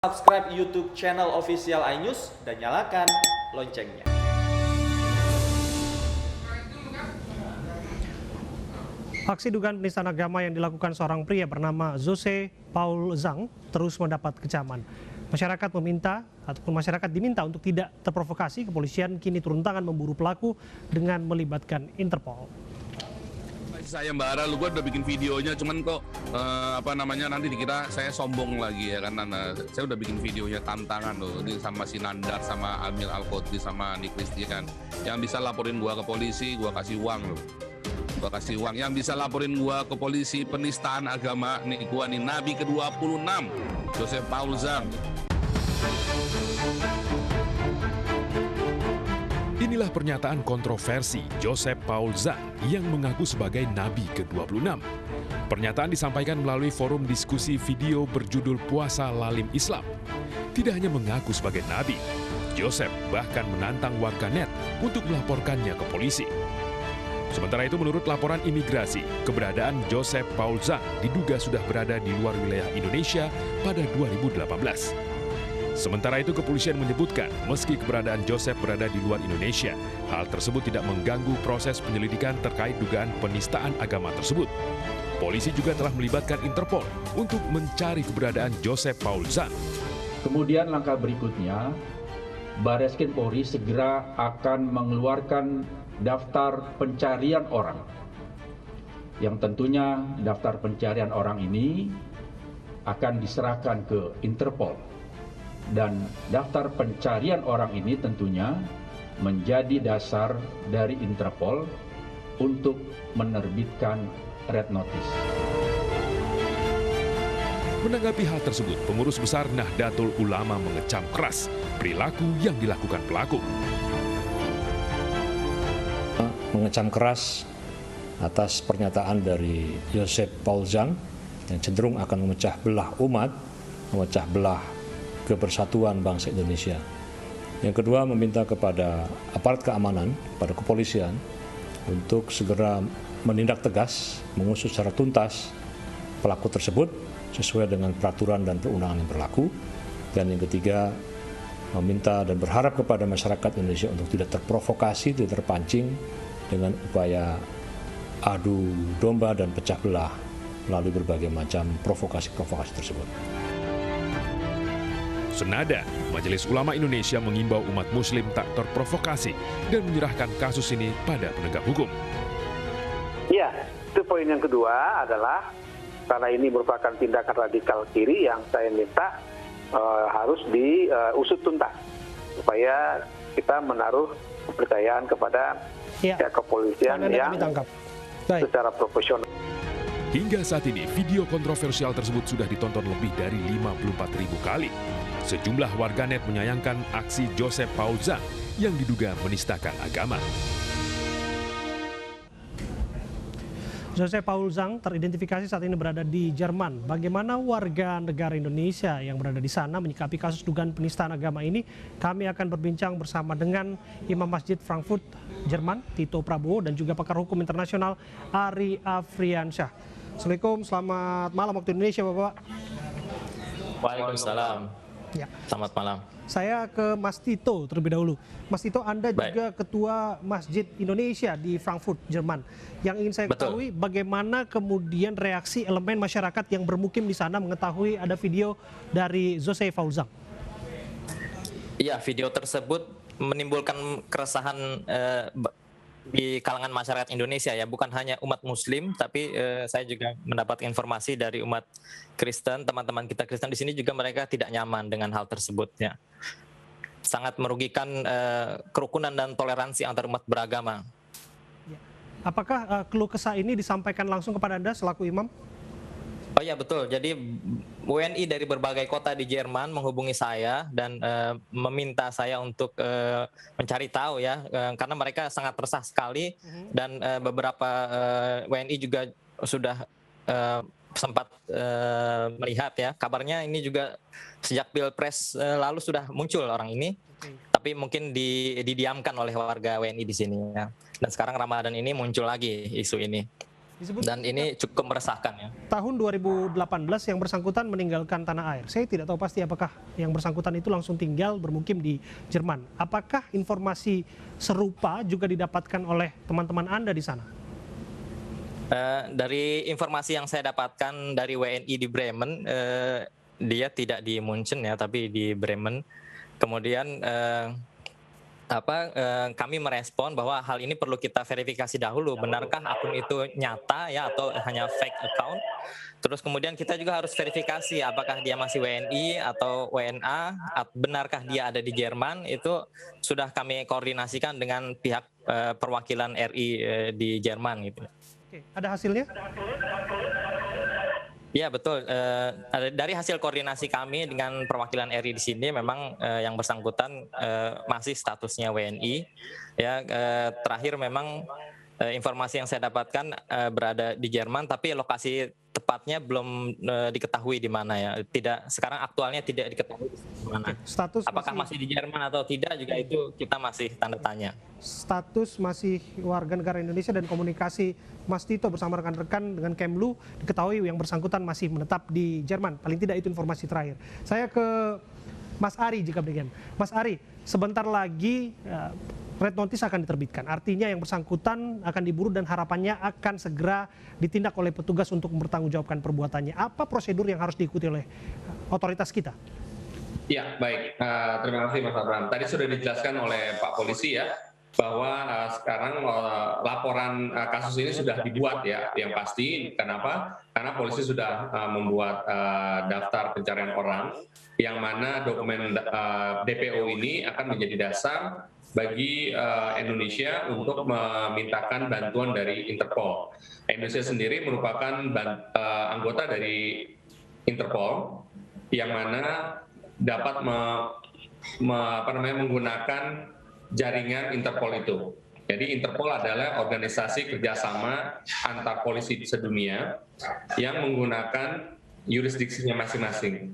Subscribe YouTube channel official iNews dan nyalakan loncengnya. Aksi dugaan penistaan agama yang dilakukan seorang pria bernama Jose Paul Zhang terus mendapat kecaman. Masyarakat diminta untuk tidak terprovokasi. Kepolisian kini turun tangan memburu pelaku dengan melibatkan Interpol. Saya Mbak Ara, gue udah bikin videonya, cuman kok nanti dikira saya sombong lagi ya, karena saya udah bikin videonya tantangan loh, ini sama si Nandar, sama Amil Al-Qodri, sama Nick Christian. Yang bisa laporin gua ke polisi, gua kasih uang loh. Gua kasih uang. Yang bisa laporin gua ke polisi penistaan agama, nih gua nih Nabi ke-26, Jose Paul Zhang. Inilah pernyataan kontroversi Joseph Paul Zhang yang mengaku sebagai Nabi ke-26. Pernyataan disampaikan melalui forum diskusi video berjudul Puasa Lalim Islam. Tidak hanya mengaku sebagai Nabi, Joseph bahkan menantang warganet untuk melaporkannya ke polisi. Sementara itu, menurut laporan imigrasi, keberadaan Joseph Paul Zhang diduga sudah berada di luar wilayah Indonesia pada 2018. Sementara itu, kepolisian menyebutkan meski keberadaan Joseph berada di luar Indonesia, hal tersebut tidak mengganggu proses penyelidikan terkait dugaan penistaan agama tersebut. Polisi juga telah melibatkan Interpol untuk mencari keberadaan Joseph Paul Zhang. Kemudian langkah berikutnya, Barreskrim Polri segera akan mengeluarkan daftar pencarian orang. Yang tentunya daftar pencarian orang ini akan diserahkan ke Interpol. Dan daftar pencarian orang ini tentunya menjadi dasar dari Interpol untuk menerbitkan red notice. Menanggapi hal tersebut, pengurus besar Nahdlatul Ulama mengecam keras perilaku yang dilakukan pelaku. Mengecam keras atas pernyataan dari Joseph Paul Zhang yang cenderung akan memecah belah umat, memecah belah kebersatuan bangsa Indonesia. Yang kedua, meminta kepada aparat keamanan, pada kepolisian, untuk segera menindak tegas, mengusut secara tuntas pelaku tersebut sesuai dengan peraturan dan perundangan yang berlaku. Dan yang ketiga, meminta dan berharap kepada masyarakat Indonesia untuk tidak terprovokasi, tidak terpancing dengan upaya adu domba dan pecah belah melalui berbagai macam provokasi-provokasi tersebut. Senada, Majelis Ulama Indonesia mengimbau umat muslim tak terprovokasi dan menyerahkan kasus ini pada penegak hukum. Ya, itu poin yang kedua adalah karena ini merupakan tindakan radikal kiri yang saya minta harus diusut tuntas supaya kita menaruh kepercayaan kepada kepolisian yang secara profesional. Hingga saat ini, video kontroversial tersebut sudah ditonton lebih dari 54.000 kali. Sejumlah warganet menyayangkan aksi Joseph Paul Zhang yang diduga menistakan agama. Jose Paul Zhang teridentifikasi saat ini berada di Jerman. Bagaimana warga negara Indonesia yang berada di sana menyikapi kasus dugaan penistaan agama ini? Kami akan berbincang bersama dengan Imam Masjid Frankfurt, Jerman, Tito Prabowo, dan juga pakar hukum internasional Ari Afriansyah. Assalamualaikum, selamat malam waktu Indonesia, Bapak. Waalaikumsalam. Ya. Selamat malam. Saya ke Mas Tito terlebih dahulu. Mas Tito, Anda Baik. juga Ketua Masjid Indonesia di Frankfurt, Jerman. Yang ingin saya ketahui bagaimana kemudian reaksi elemen masyarakat yang bermukim di sana mengetahui ada video dari Jose Paul Zhang. Iya, video tersebut menimbulkan keresahan di kalangan masyarakat Indonesia ya, bukan hanya umat Muslim, tapi saya juga mendapat informasi dari umat Kristen, teman-teman kita Kristen di sini juga mereka tidak nyaman dengan hal tersebut ya. Sangat merugikan kerukunan dan toleransi antar umat beragama. Apakah keluh kesah ini disampaikan langsung kepada Anda selaku imam? Oh iya betul, jadi WNI dari berbagai kota di Jerman menghubungi saya dan meminta saya untuk mencari tahu ya, karena mereka sangat resah sekali dan beberapa WNI juga sudah sempat melihat ya, kabarnya ini juga sejak Pilpres lalu sudah muncul orang ini, tapi mungkin didiamkan oleh warga WNI di sini ya. Dan sekarang Ramadan ini muncul lagi isu ini. Disebut Dan ini cukup meresahkan ya. tahun 2018 yang bersangkutan meninggalkan tanah air. Saya tidak tahu pasti apakah yang bersangkutan itu langsung tinggal bermukim di Jerman. Apakah informasi serupa juga didapatkan oleh teman-teman Anda di sana? Dari informasi yang saya dapatkan dari WNI di Bremen, dia tidak di Munchen ya, tapi di Bremen. Kemudian kami merespon bahwa hal ini perlu kita verifikasi dahulu, benarkah akun itu nyata ya atau hanya fake account. Terus kemudian kita juga harus verifikasi apakah dia masih WNI atau WNA, benarkah dia ada di Jerman. Itu sudah kami koordinasikan dengan pihak perwakilan RI di Jerman gitu. Oke, ada hasilnya? Ya betul. Dari hasil koordinasi kami dengan perwakilan RI di sini, memang yang bersangkutan masih statusnya WNI. Ya, terakhir memang informasi yang saya dapatkan berada di Jerman, tapi lokasi tepatnya belum diketahui di mana ya. Sekarang aktualnya tidak diketahui di mana. Status apakah masih di Jerman atau tidak juga itu kita masih tanda tanya. Status masih warga negara Indonesia dan komunikasi Mas Tito bersama rekan-rekan dengan Kemlu diketahui yang bersangkutan masih menetap di Jerman. Paling tidak itu informasi terakhir. Saya ke Mas Ari jika demikian. Mas Ari, sebentar lagi red notice akan diterbitkan. Artinya yang bersangkutan akan diburu dan harapannya akan segera ditindak oleh petugas untuk mempertanggungjawabkan perbuatannya. Apa prosedur yang harus diikuti oleh otoritas kita? Ya, baik. Terima kasih Mas Abraham. Tadi sudah dijelaskan oleh Pak Polisi ya, bahwa sekarang laporan kasus ini sudah dibuat ya, yang pasti. Kenapa? Karena polisi sudah membuat daftar pencarian orang, yang mana dokumen DPO ini akan menjadi dasar bagi Indonesia untuk memintakan bantuan dari Interpol. Indonesia sendiri merupakan anggota dari Interpol, yang mana dapat menggunakan jaringan Interpol itu. Jadi Interpol adalah organisasi kerjasama antar polisi sedunia yang menggunakan yurisdiksinya masing-masing.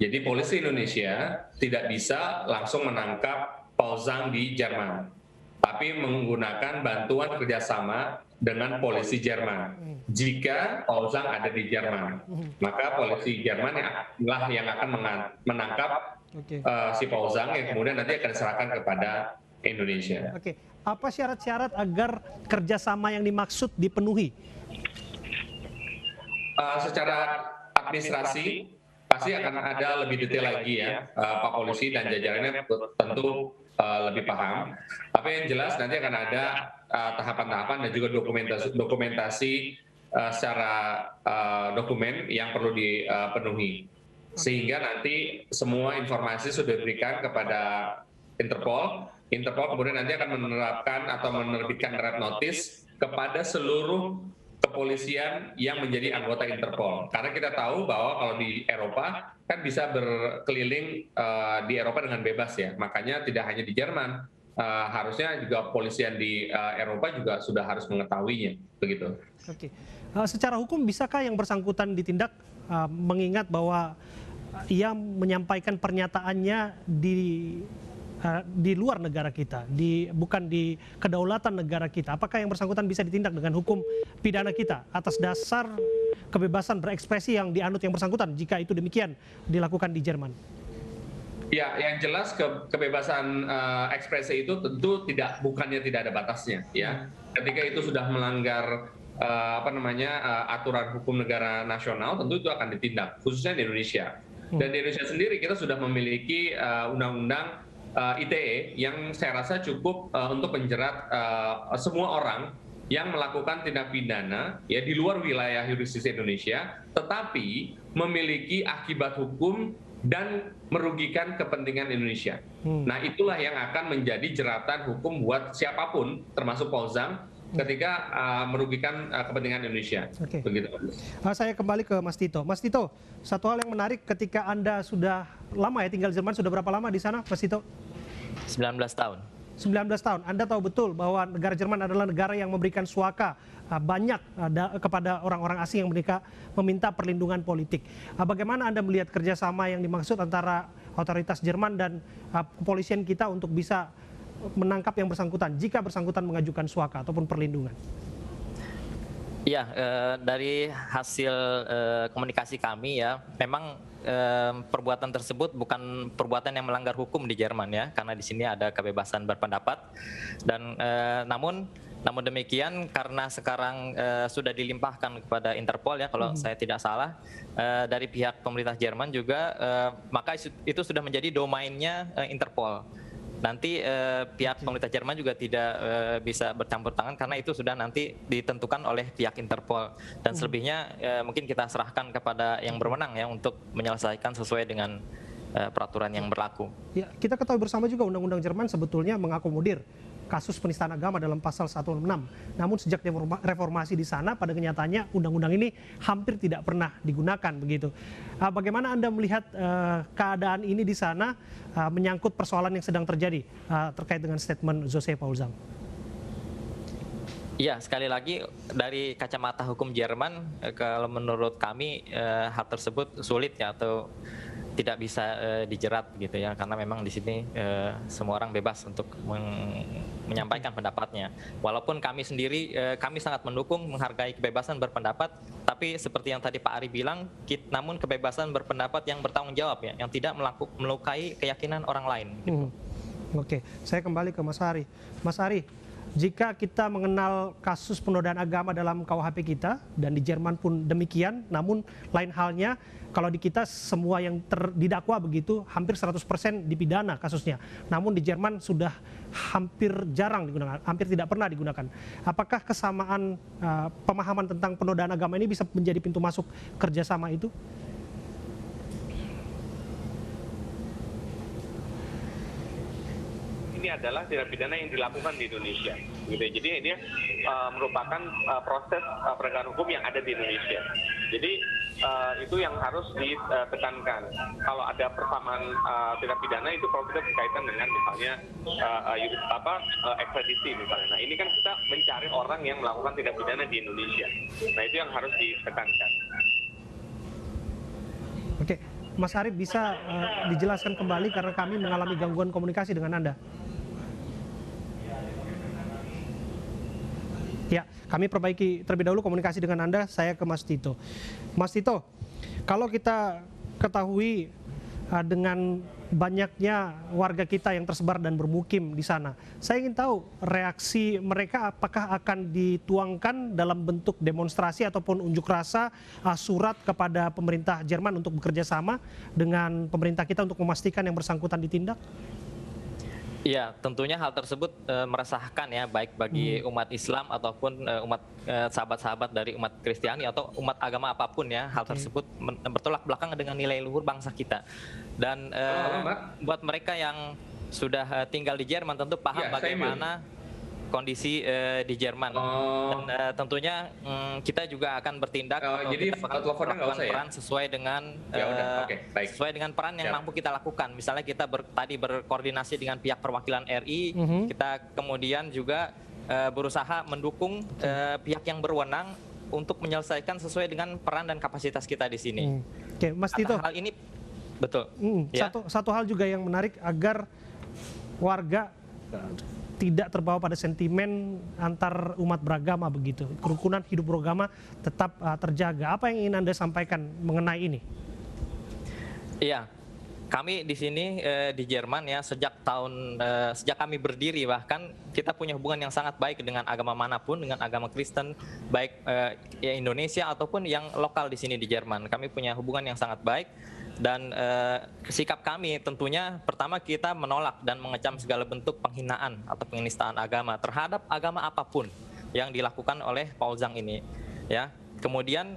Jadi polisi Indonesia tidak bisa langsung menangkap Paul Zhang di Jerman, tapi menggunakan bantuan kerjasama dengan polisi Jerman. Jika Paul Zhang ada di Jerman, maka polisi Jerman yang akan menangkap si Paul Zhang, yang kemudian nanti akan diserahkan kepada Indonesia. Oke, apa syarat-syarat agar kerjasama yang dimaksud dipenuhi? Secara administrasi pasti akan ada lebih detail lagi ya, Pak Polisi dan jajarannya tentu lebih paham. Tapi yang jelas nanti akan ada tahapan-tahapan dan juga dokumentasi secara dokumen yang perlu dipenuhi. Sehingga nanti semua informasi sudah diberikan kepada Interpol. Interpol kemudian nanti akan menerapkan atau menerbitkan red notice kepada seluruh kepolisian yang menjadi anggota Interpol. Karena kita tahu bahwa kalau di Eropa kan bisa berkeliling di Eropa dengan bebas ya. Makanya tidak hanya di Jerman, harusnya juga kepolisian di Eropa juga sudah harus mengetahuinya, begitu. Oke. Secara hukum bisakah yang bersangkutan ditindak, mengingat bahwa ia menyampaikan pernyataannya di luar negara kita, bukan di kedaulatan negara kita? Apakah yang bersangkutan bisa ditindak dengan hukum pidana kita atas dasar kebebasan berekspresi yang dianut yang bersangkutan jika itu demikian dilakukan di Jerman? Ya, yang jelas kebebasan ekspresi itu tentu bukannya tidak ada batasnya ya. Ketika itu sudah melanggar aturan hukum negara nasional, tentu itu akan ditindak, khususnya di Indonesia. Dan di Indonesia sendiri kita sudah memiliki undang-undang ITE yang saya rasa cukup untuk menjerat semua orang yang melakukan tindak pidana ya di luar wilayah yurisdiksi Indonesia, tetapi memiliki akibat hukum dan merugikan kepentingan Indonesia. Nah, itulah yang akan menjadi jeratan hukum buat siapapun, termasuk Paul Zhang, ketika merugikan kepentingan Indonesia. Oke. Begitu. Saya kembali ke Mas Tito. Mas Tito, satu hal yang menarik ketika Anda sudah lama ya tinggal di Jerman, sudah berapa lama di sana, Mas Tito? 19 tahun. 19 tahun. Anda tahu betul bahwa negara Jerman adalah negara yang memberikan suaka banyak kepada orang-orang asing yang meminta perlindungan politik. Bagaimana Anda melihat kerjasama yang dimaksud antara otoritas Jerman dan kepolisian kita untuk bisa menangkap yang bersangkutan jika bersangkutan mengajukan suaka ataupun perlindungan? Ya, dari hasil komunikasi kami ya, memang perbuatan tersebut bukan perbuatan yang melanggar hukum di Jerman ya, karena di sini ada kebebasan berpendapat. Dan namun demikian karena sekarang sudah dilimpahkan kepada Interpol ya, kalau saya tidak salah, dari pihak pemerintah Jerman juga, maka itu sudah menjadi domainnya Interpol. Nanti pihak pemerintah Jerman juga tidak bisa bercampur tangan karena itu sudah nanti ditentukan oleh pihak Interpol, dan selebihnya mungkin kita serahkan kepada yang berwenang ya untuk menyelesaikan sesuai dengan peraturan yang berlaku. Ya, kita ketahui bersama juga undang-undang Jerman sebetulnya mengakomodir kasus penistaan agama dalam pasal 106. Namun sejak reformasi di sana, pada kenyataannya undang-undang ini hampir tidak pernah digunakan begitu. Bagaimana Anda melihat keadaan ini di sana menyangkut persoalan yang sedang terjadi terkait dengan statement Josep Paul Zang? Iya, sekali lagi dari kacamata hukum Jerman, kalau menurut kami hal tersebut sulit ya, atau tidak bisa dijerat gitu ya, karena memang di sini semua orang bebas untuk menyampaikan pendapatnya. Walaupun kami sendiri kami sangat mendukung, menghargai kebebasan berpendapat, tapi seperti yang tadi Pak Ari bilang, namun kebebasan berpendapat yang bertanggung jawab ya, yang tidak melukai keyakinan orang lain. Gitu. Oke, saya kembali ke Mas Ari. Mas Ari, jika kita mengenal kasus penodaan agama dalam KUHP kita, dan di Jerman pun demikian, namun lain halnya kalau di kita semua yang didakwa begitu hampir 100% dipidana kasusnya. Namun di Jerman sudah hampir jarang digunakan, hampir tidak pernah digunakan. Apakah kesamaan pemahaman tentang penodaan agama ini bisa menjadi pintu masuk kerjasama itu? Ini adalah tindak pidana yang dilakukan di Indonesia, gitu. Jadi ini merupakan proses penegakan hukum yang ada di Indonesia. Jadi itu yang harus ditekankan. Kalau ada persamaan tindak pidana itu kalau kita berkaitan dengan misalnya ekstradisi misalnya. Nah ini kan kita mencari orang yang melakukan tindak pidana di Indonesia. Nah itu yang harus ditekankan. Oke, Mas Arif bisa dijelaskan kembali karena kami mengalami gangguan komunikasi dengan Anda. Ya, kami perbaiki terlebih dahulu komunikasi dengan Anda. Saya ke Mas Tito. Mas Tito, kalau kita ketahui dengan banyaknya warga kita yang tersebar dan bermukim di sana, saya ingin tahu reaksi mereka apakah akan dituangkan dalam bentuk demonstrasi ataupun unjuk rasa, surat kepada pemerintah Jerman untuk bekerja sama dengan pemerintah kita untuk memastikan yang bersangkutan ditindak? Iya, tentunya hal tersebut meresahkan ya, baik bagi umat Islam ataupun umat sahabat-sahabat dari umat Kristiani atau umat agama apapun ya. Hal tersebut bertolak belakang dengan nilai luhur bangsa kita. Dan buat mereka yang sudah tinggal di Jerman tentu paham bagaimana kondisi di Jerman. Dan tentunya kita juga akan bertindak atau jadi kita akan melakukan peran sesuai dengan sesuai dengan peran yang mampu kita lakukan. Misalnya kita tadi berkoordinasi dengan pihak perwakilan RI, kita kemudian juga berusaha mendukung pihak yang berwenang untuk menyelesaikan sesuai dengan peran dan kapasitas kita di sini. Oke, Mas Tito. Hal ini betul. Satu hal juga yang menarik agar warga tidak terbawa pada sentimen antar umat beragama begitu. Kerukunan hidup beragama tetap terjaga. Apa yang ingin Anda sampaikan mengenai ini? Iya, kami di sini di Jerman ya sejak kami berdiri bahkan kita punya hubungan yang sangat baik dengan agama manapun, dengan agama Kristen, baik Indonesia ataupun yang lokal di sini di Jerman. Kami punya hubungan yang sangat baik. Dan sikap kami tentunya pertama kita menolak dan mengecam segala bentuk penghinaan atau penistaan agama terhadap agama apapun yang dilakukan oleh Paul Zang ini ya. Kemudian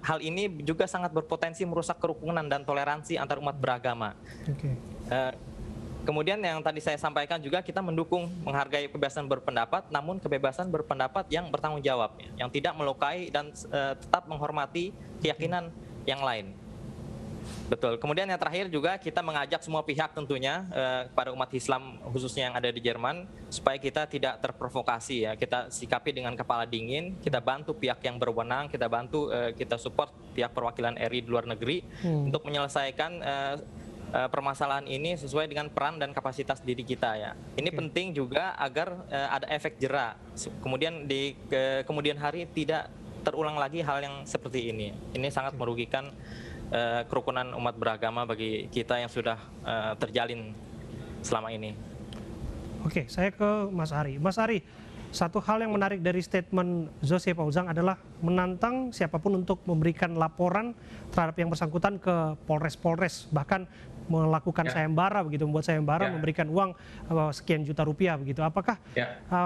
hal ini juga sangat berpotensi merusak kerukunan dan toleransi antar umat beragama. Kemudian yang tadi saya sampaikan juga kita mendukung menghargai kebebasan berpendapat, namun kebebasan berpendapat yang bertanggung jawab, yang tidak melukai dan tetap menghormati keyakinan yang lain. Betul. Kemudian yang terakhir juga kita mengajak semua pihak tentunya kepada umat Islam khususnya yang ada di Jerman supaya kita tidak terprovokasi ya. Kita sikapi dengan kepala dingin, kita bantu pihak yang berwenang, kita bantu kita support pihak perwakilan RI di luar negeri untuk menyelesaikan permasalahan ini sesuai dengan peran dan kapasitas diri kita ya. Ini penting juga agar ada efek jera. Kemudian di kemudian hari tidak terulang lagi hal yang seperti ini. Ini sangat merugikan kerukunan umat beragama bagi kita yang sudah terjalin selama ini. Oke, saya ke Mas Ari. Mas Ari, satu hal yang menarik dari statement Joseph Paul Zhang adalah menantang siapapun untuk memberikan laporan terhadap yang bersangkutan ke Polres, bahkan melakukan sayembara begitu, membuat sayembara, memberikan uang sekian juta rupiah begitu. Apakah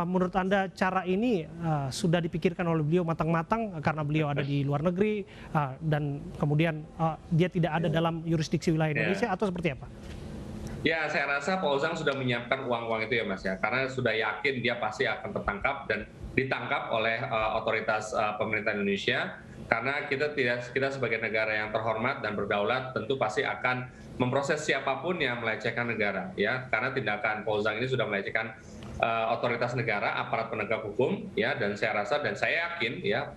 menurut Anda cara ini sudah dipikirkan oleh beliau matang-matang karena beliau ada di luar negeri dan kemudian dia tidak ada dalam yurisdiksi wilayah Indonesia atau seperti apa? Ya, saya rasa Paul Zhang sudah menyiapkan uang-uang itu ya Mas ya, karena sudah yakin dia pasti akan tertangkap dan ditangkap oleh otoritas pemerintah Indonesia. Karena kita sebagai negara yang terhormat dan berdaulat tentu pasti akan memproses siapapun yang melecehkan negara, ya. Karena tindakan Paul Zhang ini sudah melecehkan otoritas negara, aparat penegak hukum, ya. Dan saya rasa dan saya yakin, ya,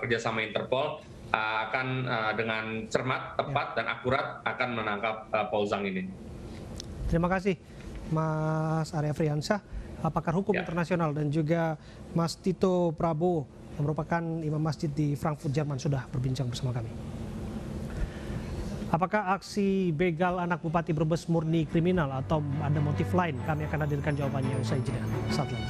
kerjasama Interpol akan dengan cermat, tepat dan akurat akan menangkap Paul Zhang ini. Terima kasih Mas Arya Friansyah, pakar hukum internasional, dan juga Mas Tito Prabowo yang merupakan imam masjid di Frankfurt, Jerman, sudah berbincang bersama kami. Apakah aksi begal anak Bupati Brebes murni kriminal atau ada motif lain? Kami akan hadirkan jawabannya usai jeda saat lagi.